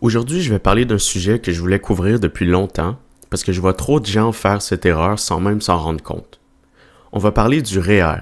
Aujourd'hui, je vais parler d'un sujet que je voulais couvrir depuis longtemps parce que je vois trop de gens faire cette erreur sans même s'en rendre compte. On va parler du REER.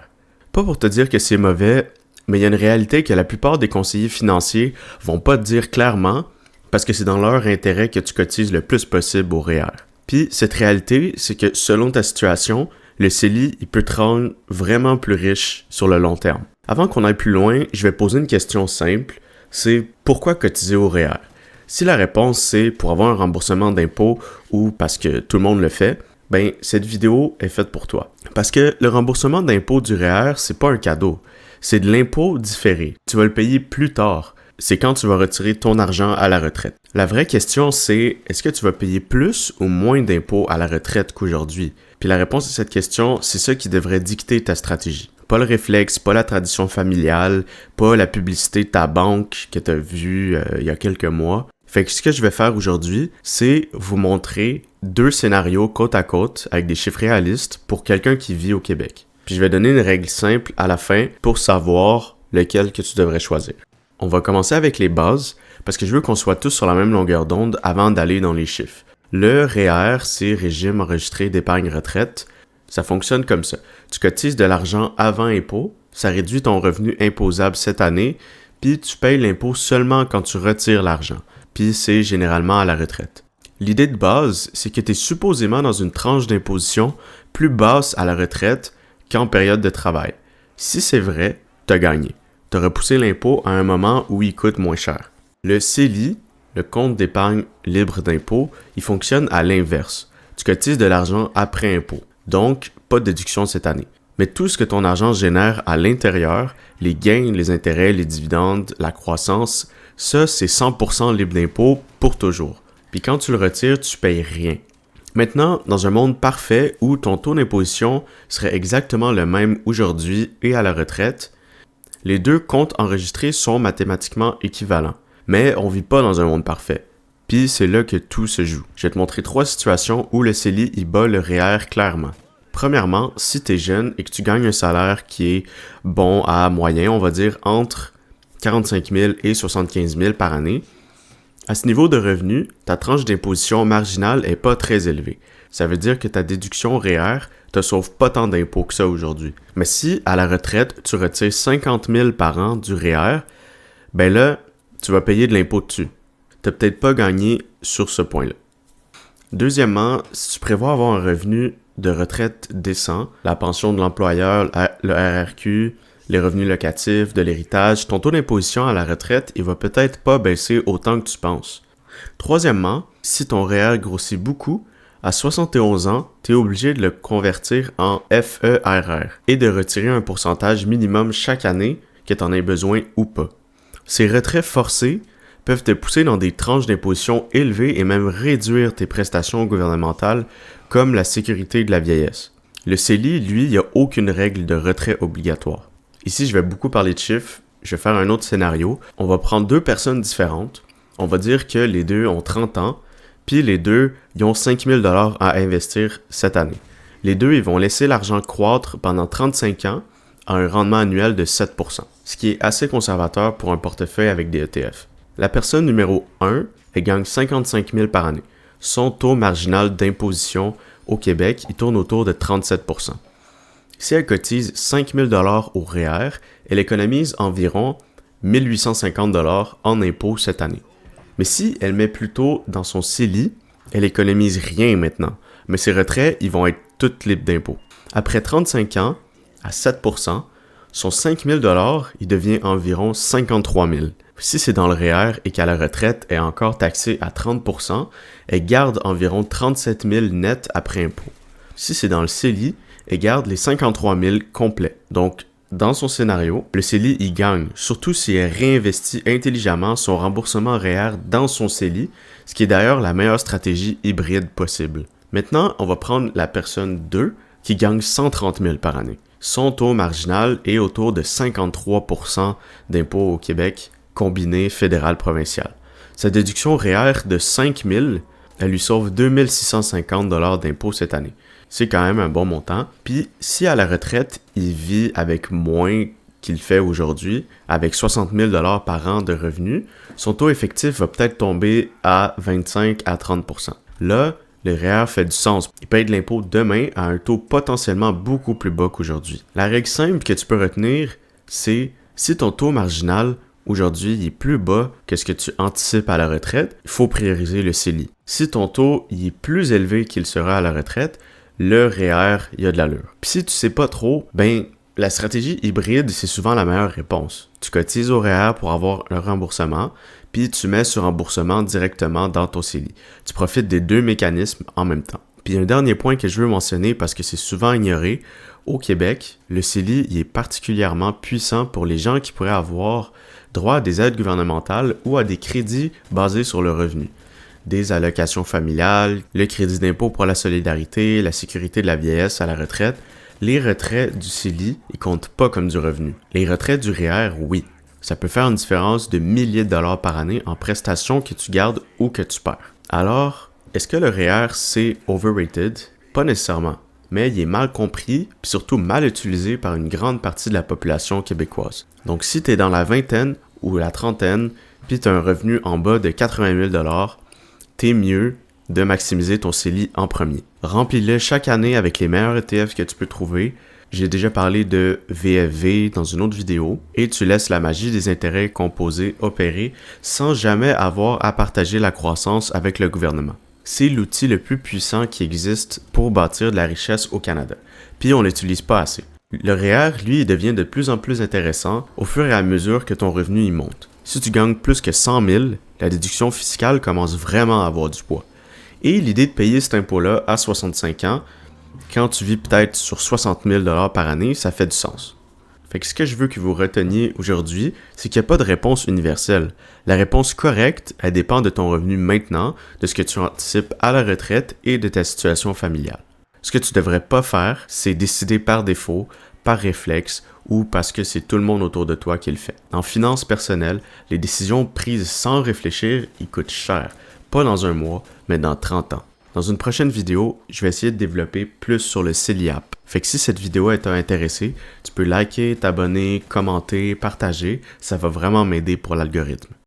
Pas pour te dire que c'est mauvais, mais il y a une réalité que la plupart des conseillers financiers vont pas te dire clairement parce que c'est dans leur intérêt que tu cotises le plus possible au REER. Puis cette réalité, c'est que selon ta situation, le CELI il peut te rendre vraiment plus riche sur le long terme. Avant qu'on aille plus loin, je vais poser une question simple, c'est pourquoi cotiser au REER? Si la réponse c'est pour avoir un remboursement d'impôt ou parce que tout le monde le fait, ben cette vidéo est faite pour toi. Parce que le remboursement d'impôt du REER, c'est pas un cadeau, c'est de l'impôt différé. Tu vas le payer plus tard. C'est quand tu vas retirer ton argent à la retraite. La vraie question c'est, est-ce que tu vas payer plus ou moins d'impôts à la retraite qu'aujourd'hui? Puis la réponse à cette question, c'est ça qui devrait dicter ta stratégie. Pas le réflexe, pas la tradition familiale, pas la publicité de ta banque que tu as vue il y a quelques mois. Fait que ce que je vais faire aujourd'hui, c'est vous montrer deux scénarios côte à côte avec des chiffres réalistes pour quelqu'un qui vit au Québec. Puis je vais donner une règle simple à la fin pour savoir lequel que tu devrais choisir. On va commencer avec les bases parce que je veux qu'on soit tous sur la même longueur d'onde avant d'aller dans les chiffres. Le REER, c'est Régime enregistré d'épargne retraite. Ça fonctionne comme ça. Tu cotises de l'argent avant impôt, ça réduit ton revenu imposable cette année, puis tu payes l'impôt seulement quand tu retires l'argent. Puis c'est généralement à la retraite. L'idée de base, c'est que tu es supposément dans une tranche d'imposition plus basse à la retraite qu'en période de travail. Si c'est vrai, tu as gagné. Tu as repoussé l'impôt à un moment où il coûte moins cher. Le CELI, le compte d'épargne libre d'impôt, il fonctionne à l'inverse. Tu cotises de l'argent après impôt. Donc, pas de déduction cette année. Mais tout ce que ton argent génère à l'intérieur, les gains, les intérêts, les dividendes, la croissance, ça, c'est 100% libre d'impôt pour toujours. Puis quand tu le retires, tu payes rien. Maintenant, dans un monde parfait où ton taux d'imposition serait exactement le même aujourd'hui et à la retraite, les deux comptes enregistrés sont mathématiquement équivalents. Mais on vit pas dans un monde parfait. Puis c'est là que tout se joue. Je vais te montrer 3 situations où le CELI y bat le REER clairement. Premièrement, si tu es jeune et que tu gagnes un salaire qui est bon à moyen, on va dire entre 45 000 et 75 000 par année, à ce niveau de revenu, ta tranche d'imposition marginale est pas très élevée. Ça veut dire que ta déduction REER te sauve pas tant d'impôts que ça aujourd'hui. Mais si, à la retraite, tu retires 50 000 par an du REER, ben là, tu vas payer de l'impôt dessus. Tu n'as peut-être pas gagné sur ce point-là. Deuxièmement, si tu prévois avoir un revenu de retraite décent, la pension de l'employeur, le RRQ, les revenus locatifs, de l'héritage, ton taux d'imposition à la retraite, il va peut-être pas baisser autant que tu penses. Troisièmement, si ton REER grossit beaucoup, à 71 ans, tu es obligé de le convertir en FERR et de retirer un pourcentage minimum chaque année que tu en aies besoin ou pas. Ces retraits forcés peuvent te pousser dans des tranches d'imposition élevées et même réduire tes prestations gouvernementales comme la sécurité de la vieillesse. Le CELI, lui, il n'y a aucune règle de retrait obligatoire. Ici, je vais beaucoup parler de chiffres. Je vais faire un autre scénario. On va prendre deux personnes différentes. On va dire que les deux ont 30 ans, puis les deux, ils ont 5 000 $ à investir cette année. Les deux, ils vont laisser l'argent croître pendant 35 ans à un rendement annuel de 7%, ce qui est assez conservateur pour un portefeuille avec des ETF. La personne numéro 1, elle gagne 55 000 par année. Son taux marginal d'imposition au Québec, il tourne autour de 37%. Si elle cotise 5 000 $ au REER, elle économise environ 1 850 $ en impôts cette année. Mais si elle met plutôt dans son CELI, elle économise rien maintenant, mais ses retraits, ils vont être tous libres d'impôts. Après 35 ans, à 7%, son 5 000 $, il devient environ 53 000. Si c'est dans le REER et qu'à la retraite est encore taxée à 30%, elle garde environ 37 000 net après impôt. Si c'est dans le CELI, elle garde les 53 000 complets. Donc, dans son scénario, le CELI y gagne, surtout si elle réinvestit intelligemment son remboursement REER dans son CELI, ce qui est d'ailleurs la meilleure stratégie hybride possible. Maintenant, on va prendre la personne 2 qui gagne 130 000 par année. Son taux marginal est autour de 53% d'impôt au Québec, combiné fédéral-provincial. Sa déduction REER de 5 000, elle lui sauve 2 650 $ d'impôt cette année. C'est quand même un bon montant. Puis, si à la retraite, il vit avec moins qu'il fait aujourd'hui, avec 60 000 $ par an de revenus, son taux effectif va peut-être tomber à 25 à 30 %. Là, le REER fait du sens. Il paye de l'impôt demain à un taux potentiellement beaucoup plus bas qu'aujourd'hui. La règle simple que tu peux retenir, c'est si ton taux marginal aujourd'hui il est plus bas que ce que tu anticipes à la retraite, il faut prioriser le CELI. Si ton taux il est plus élevé qu'il sera à la retraite, le REER, il y a de l'allure. Puis si tu sais pas trop, la stratégie hybride, c'est souvent la meilleure réponse. Tu cotises au REER pour avoir un remboursement, puis tu mets ce remboursement directement dans ton CELI. Tu profites des deux mécanismes en même temps. Puis un dernier point que je veux mentionner parce que c'est souvent ignoré, au Québec, le CELI il est particulièrement puissant pour les gens qui pourraient avoir droit à des aides gouvernementales ou à des crédits basés sur le revenu. Des allocations familiales, le crédit d'impôt pour la solidarité, la sécurité de la vieillesse à la retraite. Les retraits du CELI, ils comptent pas comme du revenu. Les retraits du REER, oui. Ça peut faire une différence de milliers de dollars par année en prestations que tu gardes ou que tu perds. Alors, est-ce que le REER, c'est overrated? Pas nécessairement. Mais il est mal compris, puis surtout mal utilisé par une grande partie de la population québécoise. Donc si tu es dans la vingtaine ou la trentaine, puis tu as un revenu en bas de 80 000 $, t'es mieux de maximiser ton CELI en premier. Remplis-le chaque année avec les meilleurs ETF que tu peux trouver. J'ai déjà parlé de VFV dans une autre vidéo. Et tu laisses la magie des intérêts composés opérer sans jamais avoir à partager la croissance avec le gouvernement. C'est l'outil le plus puissant qui existe pour bâtir de la richesse au Canada. Puis on l'utilise pas assez. Le REER, lui, il devient de plus en plus intéressant au fur et à mesure que ton revenu y monte. Si tu gagnes plus que 100 000, la déduction fiscale commence vraiment à avoir du poids. Et l'idée de payer cet impôt-là à 65 ans, quand tu vis peut-être sur 60 000 $ par année, ça fait du sens. Fait que ce que je veux que vous reteniez aujourd'hui, c'est qu'il n'y a pas de réponse universelle. La réponse correcte, elle dépend de ton revenu maintenant, de ce que tu anticipes à la retraite et de ta situation familiale. Ce que tu ne devrais pas faire, c'est décider par défaut, par réflexe ou parce que c'est tout le monde autour de toi qui le fait. En finance personnelle, les décisions prises sans réfléchir, ils coûtent cher. Pas dans un mois, mais dans 30 ans. Dans une prochaine vidéo, je vais essayer de développer plus sur le CELI App. Fait que si cette vidéo t'a intéressé, tu peux liker, t'abonner, commenter, partager. Ça va vraiment m'aider pour l'algorithme.